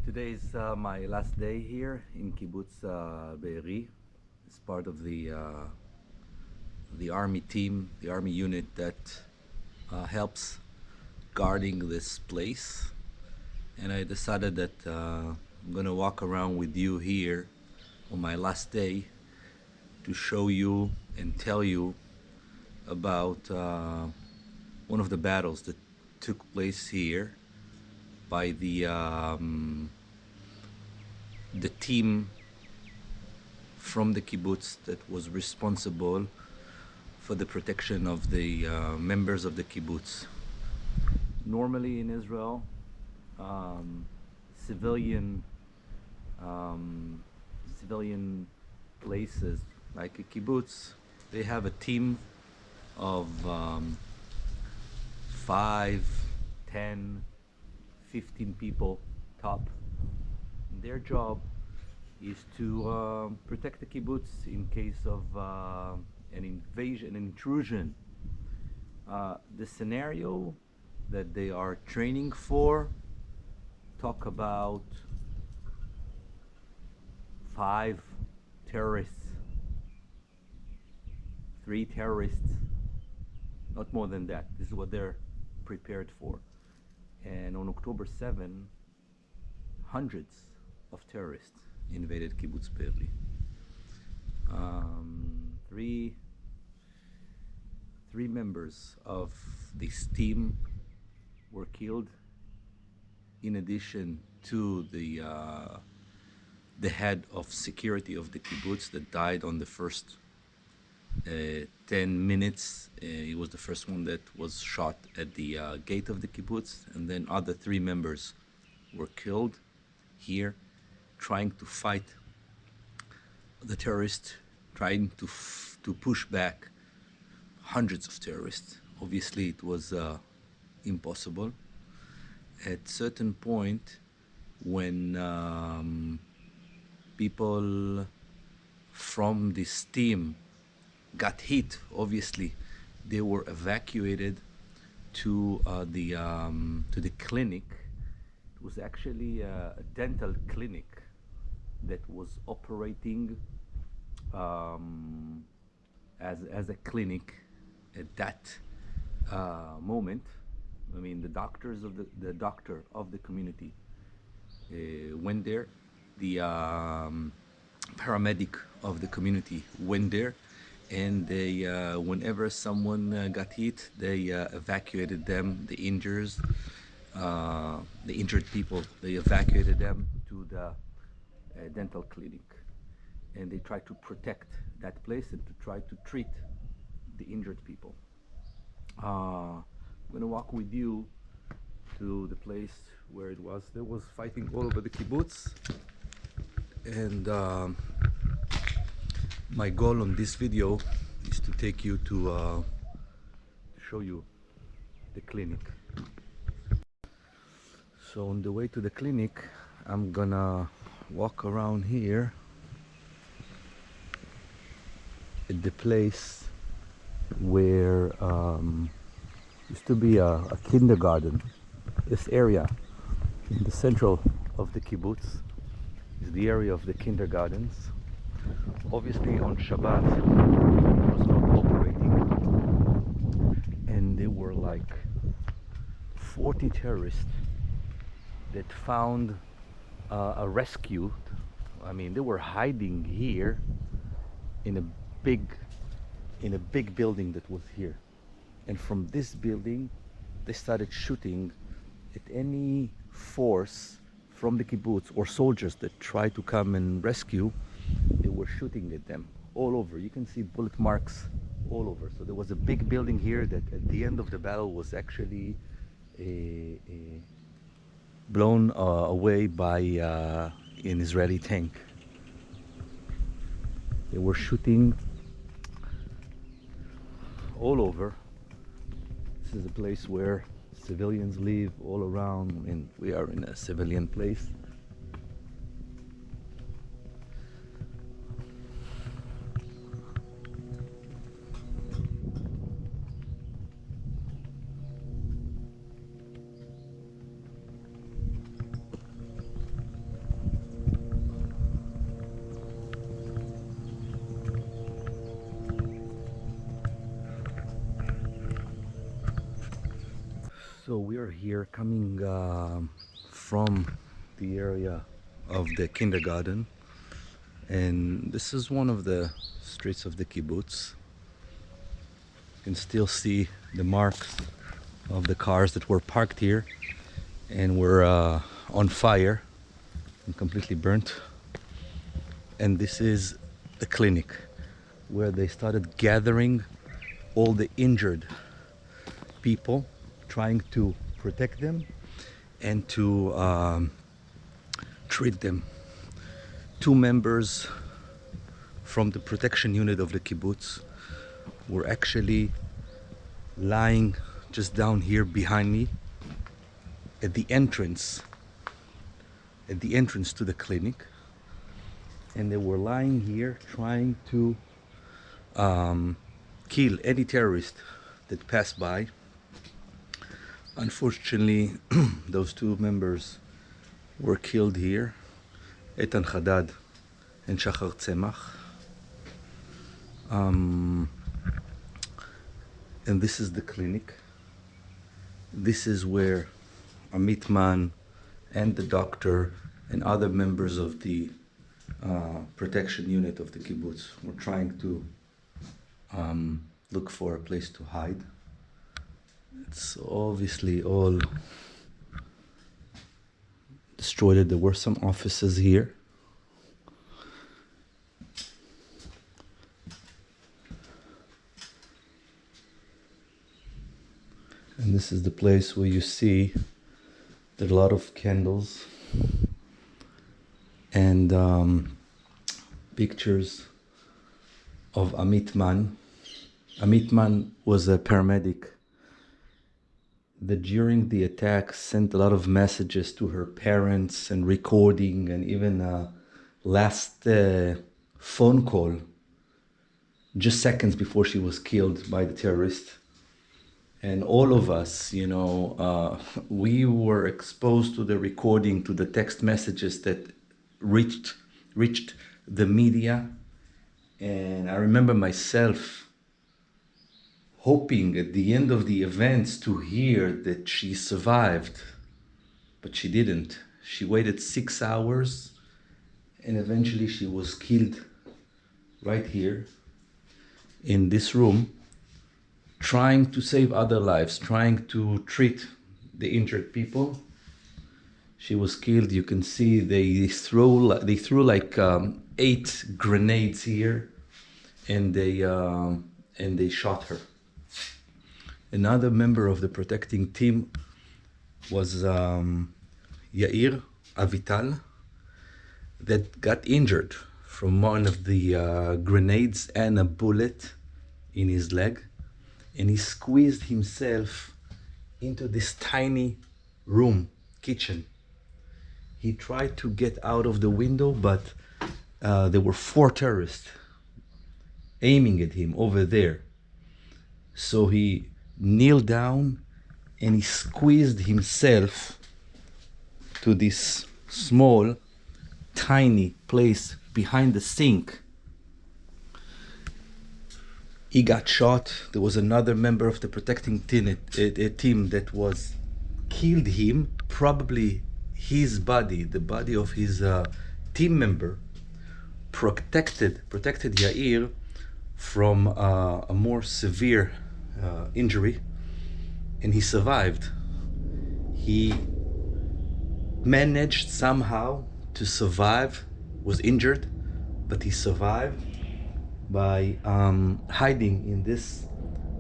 Today is my last day here in Kibbutz Be'eri. It's part of the army team, the army unit that helps guarding this place. And I decided that I'm gonna walk around with you here on my last day to show you and tell you about one of the battles that took place here by the team from the kibbutz that was responsible for the protection of the members of the kibbutz. Normally in Israel, civilian places like a kibbutz, they have a team of 5, 10, 15 people top. Their job is to protect the kibbutz in case of an invasion, an intrusion. The scenario that they are training for talk about 5 terrorists, 3 terrorists, not more than that. This is what they're prepared for. And on October 7, hundreds of terrorists invaded Kibbutz Be'eri. Three members of this team were killed, in addition to the head of security of the kibbutz that died on the first 10 minutes. He was the first one that was shot at the gate of the kibbutz, and then other 3 members were killed here trying to fight the terrorists, trying to push back hundreds of terrorists. Obviously it was impossible. At certain point, when people from this team got hit, obviously they were evacuated to the clinic. It was actually a dental clinic that was operating as a clinic at that moment. I mean, the doctors of the doctor of the community went there. The paramedic of the community went there, and they whenever someone got hit, they evacuated them, the injured people. They evacuated them to the dental clinic, and they tried to protect that place and to try to treat the injured people. I'm gonna walk with you to the place where it was. There was fighting all over the kibbutz, and my goal on this video is to take you to show you the clinic. So on the way to the clinic, I'm gonna walk around here at the place where used to be a kindergarten. This area in the central of the kibbutz is the area of the kindergartens. Obviously on Shabbat it was not operating, and there were like 40 terrorists that found a rescue. I mean, they were hiding here in a big building that was here, and from this building they started shooting at any force from the kibbutz or soldiers that tried to come and rescue. They were shooting at them all over. You can see bullet marks all over. So there was a big building here that at the end of the battle was actually blown away by an Israeli tank. They were shooting all over. This is a place where civilians live all around, and we are in a civilian place. So we are here coming from the area of the kindergarten, and this is one of the streets of the kibbutz. You can still see the marks of the cars that were parked here and were on fire and completely burnt. And this is the clinic where they started gathering all the injured people, trying to protect them and to treat them. Two members from the protection unit of the kibbutz were actually lying just down here behind me at the entrance to the clinic, and they were lying here trying to kill any terrorist that passed by. Unfortunately, those two members were killed here, Eitan Hadad and Shachar Zemach. And this is the clinic. This is where Amit Mann and the doctor and other members of the protection unit of the kibbutz were trying to look for a place to hide. It's obviously all destroyed. There were some offices here. And this is the place where you see there are a lot of candles and pictures of Amit Mann. Amit Mann was a paramedic that during the attack sent a lot of messages to her parents and recording, and even a last phone call just seconds before she was killed by the terrorist. And all of us, we were exposed to the recording, to the text messages that reached the media. And I remember myself hoping at the end of the events to hear that she survived, but she didn't. She waited 6 hours, and eventually she was killed right here in this room, trying to save other lives, trying to treat the injured people. She was killed. You can see they threw like 8 grenades here, and they shot her. Another member of the protecting team was Yair Avital, that got injured from one of the grenades and a bullet in his leg, and he squeezed himself into this tiny room, kitchen. He tried to get out of the window, but there were 4 terrorists aiming at him over there. So he kneeled down and he squeezed himself to this small, tiny place behind the sink. He got shot. There was another member of the protecting team that was killed him. Probably his body, the body of his team member, protected Yair from a more severe injury, and he survived. He managed somehow to survive, was injured, but he survived by hiding in this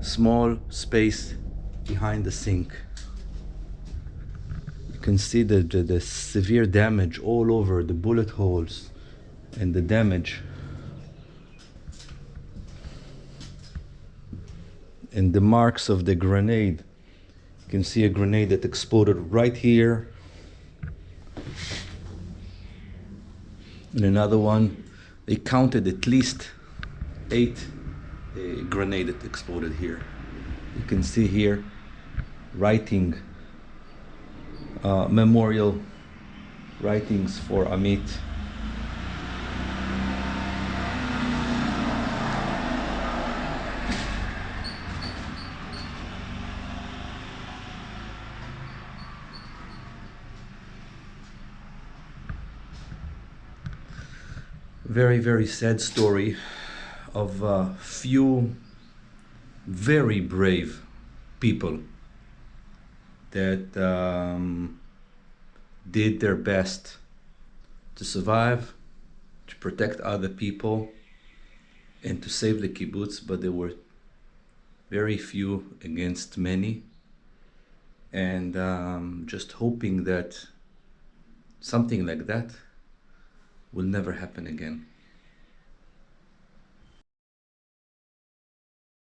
small space behind the sink. You can see the severe damage all over, the bullet holes and the damage. And the marks of the grenade. You can see a grenade that exploded right here. And another one. They counted at least 8 grenades that exploded here. You can see here writing, memorial writings for Amit. very, very sad story of a few very brave people that did their best to survive, to protect other people, and to save the kibbutz, but there were very few against many, and just hoping that something like that will never happen again.